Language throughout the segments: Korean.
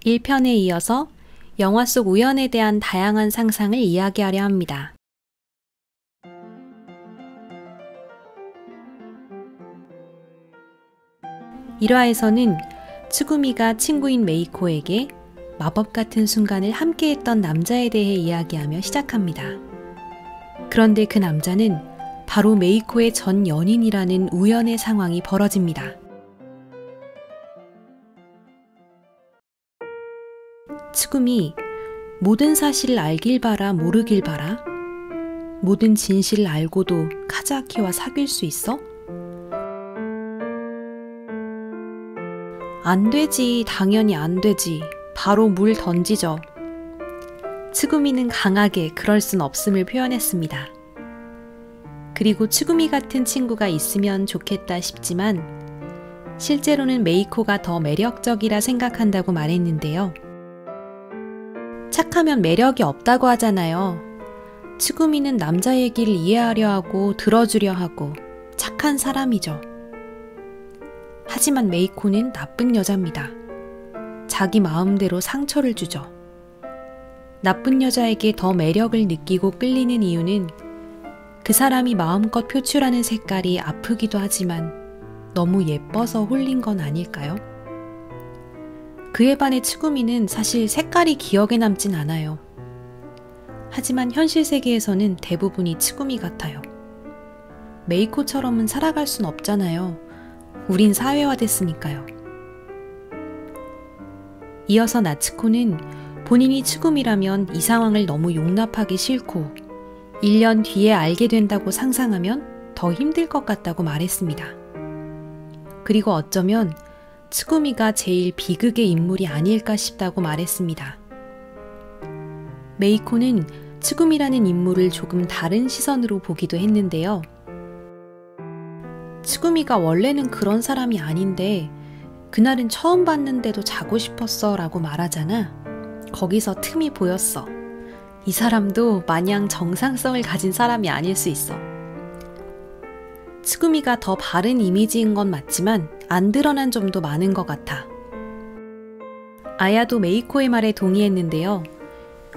1편에 이어서 영화 속 우연에 대한 다양한 상상을 이야기하려 합니다. 1화에서는 츠구미가 친구인 메이코에게 마법 같은 순간을 함께했던 남자에 대해 이야기하며 시작합니다. 그런데 그 남자는 바로 메이코의 전 연인이라는 우연의 상황이 벌어집니다. 츠구미, 모든 사실을 알길 바라 모르길 바라? 모든 진실을 알고도 카즈아키와 사귈 수 있어? 안 되지, 당연히 안 되지. 바로 물 던지죠. 츠구미는 강하게 그럴 순 없음을 표현했습니다. 그리고 츠구미 같은 친구가 있으면 좋겠다 싶지만 실제로는 메이코가 더 매력적이라 생각한다고 말했는데요. 착하면 매력이 없다고 하잖아요. 츠구미는 남자 얘기를 이해하려 하고 들어주려 하고 착한 사람이죠. 하지만 메이코는 나쁜 여자입니다. 자기 마음대로 상처를 주죠. 나쁜 여자에게 더 매력을 느끼고 끌리는 이유는 그 사람이 마음껏 표출하는 색깔이 아프기도 하지만 너무 예뻐서 홀린 건 아닐까요? 그에 반해 츠구미는 사실 색깔이 기억에 남진 않아요. 하지만 현실 세계에서는 대부분이 츠구미 같아요. 메이코처럼은 살아갈 순 없잖아요. 우린 사회화됐으니까요. 이어서 나츠코는 본인이 츠구미라면 이 상황을 너무 용납하기 싫고 1년 뒤에 알게 된다고 상상하면 더 힘들 것 같다고 말했습니다. 그리고 어쩌면 츠구미가 제일 비극의 인물이 아닐까 싶다고 말했습니다. 메이코는 츠구미라는 인물을 조금 다른 시선으로 보기도 했는데요. 츠구미가 원래는 그런 사람이 아닌데 그날은 처음 봤는데도 자고 싶었어 라고 말하잖아. 거기서 틈이 보였어. 이 사람도 마냥 정상성을 가진 사람이 아닐 수 있어. 츠구미가 더 바른 이미지인 건 맞지만 안 드러난 점도 많은 것 같아. 아야도 메이코의 말에 동의했는데요.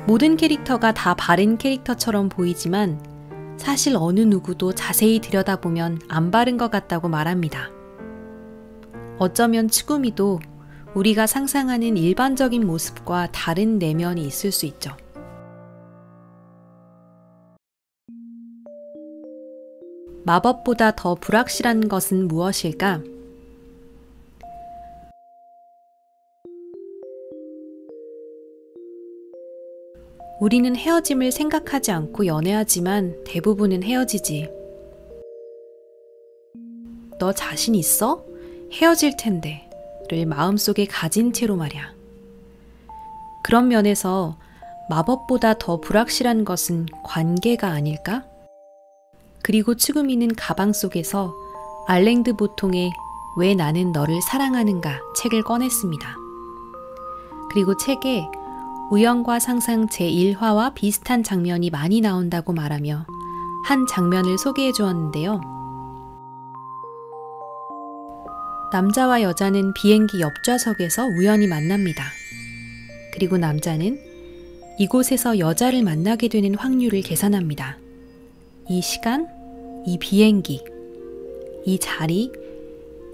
모든 캐릭터가 다 바른 캐릭터처럼 보이지만 사실 어느 누구도 자세히 들여다보면 안 바른 것 같다고 말합니다. 어쩌면 츠구미도 우리가 상상하는 일반적인 모습과 다른 내면이 있을 수 있죠. 마법보다 더 불확실한 것은 무엇일까? 우리는 헤어짐을 생각하지 않고 연애하지만 대부분은 헤어지지. 너 자신 있어? 헤어질 텐데 를 마음속에 가진 채로 말이야. 그런 면에서 마법보다 더 불확실한 것은 관계가 아닐까? 그리고 츠구미는 가방 속에서 알랭드 보통의 왜 나는 너를 사랑하는가 책을 꺼냈습니다. 그리고 책에 우연과 상상 제1화와 비슷한 장면이 많이 나온다고 말하며 한 장면을 소개해 주었는데요. 남자와 여자는 비행기 옆좌석에서 우연히 만납니다. 그리고 남자는 이곳에서 여자를 만나게 되는 확률을 계산합니다. 이 시간, 이 비행기, 이 자리,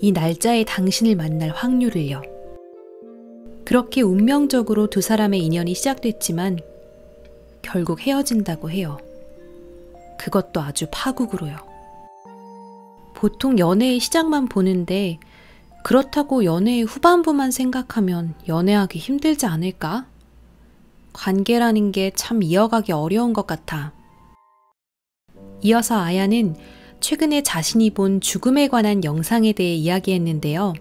이 날짜에 당신을 만날 확률을요. 그렇게 운명적으로 두 사람의 인연이 시작됐지만 결국 헤어진다고 해요. 그것도 아주 파국으로요. 보통 연애의 시작만 보는데 그렇다고 연애의 후반부만 생각하면 연애하기 힘들지 않을까? 관계라는 게 참 이어가기 어려운 것 같아. 이어서 아야는 최근에 자신이 본 죽음에 관한 영상에 대해 이야기했는데요.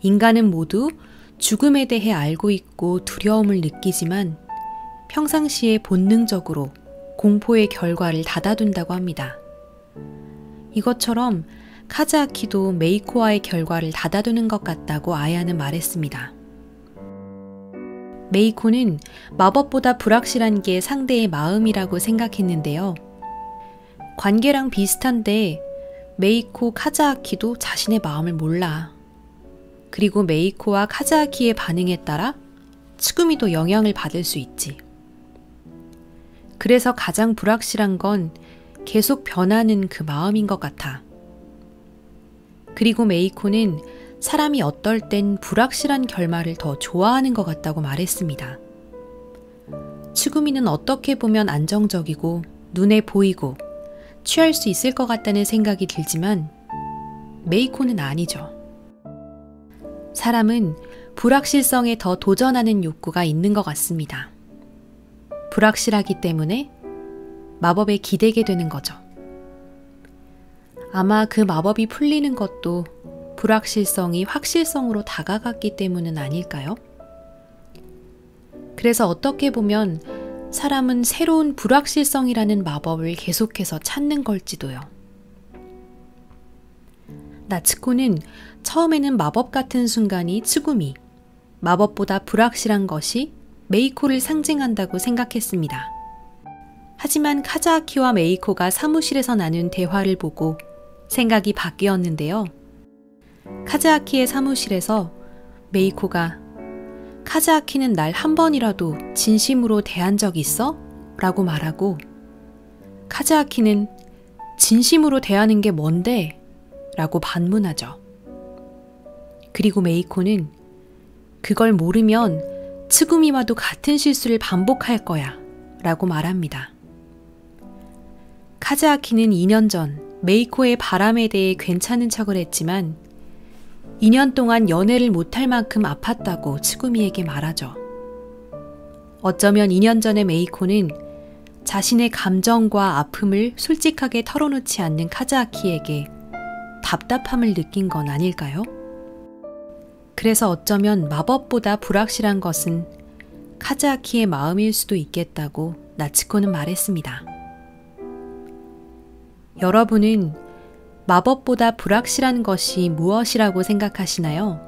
인간은 모두 죽음에 대해 알고 있고 두려움을 느끼지만 평상시에 본능적으로 공포의 결과를 닫아둔다고 합니다. 이것처럼 카즈아키도 메이코와의 결과를 닫아두는 것 같다고 아야는 말했습니다. 메이코는 마법보다 불확실한 게 상대의 마음이라고 생각했는데요. 관계랑 비슷한데 메이코, 카즈아키도 자신의 마음을 몰라. 그리고 메이코와 카즈아키의 반응에 따라 츠구미도 영향을 받을 수 있지. 그래서 가장 불확실한 건 계속 변하는 그 마음인 것 같아. 그리고 메이코는 사람이 어떨 땐 불확실한 결말을 더 좋아하는 것 같다고 말했습니다. 츠구미는 어떻게 보면 안정적이고 눈에 보이고 취할 수 있을 것 같다는 생각이 들지만 메이코는 아니죠. 사람은 불확실성에 더 도전하는 욕구가 있는 것 같습니다. 불확실하기 때문에 마법에 기대게 되는 거죠. 아마 그 마법이 풀리는 것도 불확실성이 확실성으로 다가갔기 때문은 아닐까요? 그래서 어떻게 보면 사람은 새로운 불확실성이라는 마법을 계속해서 찾는 걸지도요. 나츠코는 처음에는 마법 같은 순간이 츠구미, 마법보다 불확실한 것이 메이코를 상징한다고 생각했습니다. 하지만 카즈아키와 메이코가 사무실에서 나눈 대화를 보고 생각이 바뀌었는데요. 카즈아키의 사무실에서 메이코가 카즈아키는 날 한 번이라도 진심으로 대한 적 있어? 라고 말하고 카즈아키는 진심으로 대하는 게 뭔데? 라고 반문하죠. 그리고 메이코는 그걸 모르면 츠구미와도 같은 실수를 반복할 거야 라고 말합니다. 카즈아키는 2년 전 메이코의 바람에 대해 괜찮은 척을 했지만 2년 동안 연애를 못할 만큼 아팠다고 츠구미에게 말하죠. 어쩌면 2년 전의 메이코는 자신의 감정과 아픔을 솔직하게 털어놓지 않는 카즈아키에게 답답함을 느낀 건 아닐까요? 그래서 어쩌면 마법보다 불확실한 것은 카즈아키의 마음일 수도 있겠다고 나츠코는 말했습니다. 여러분은 마법보다 불확실한 것이 무엇이라고 생각하시나요?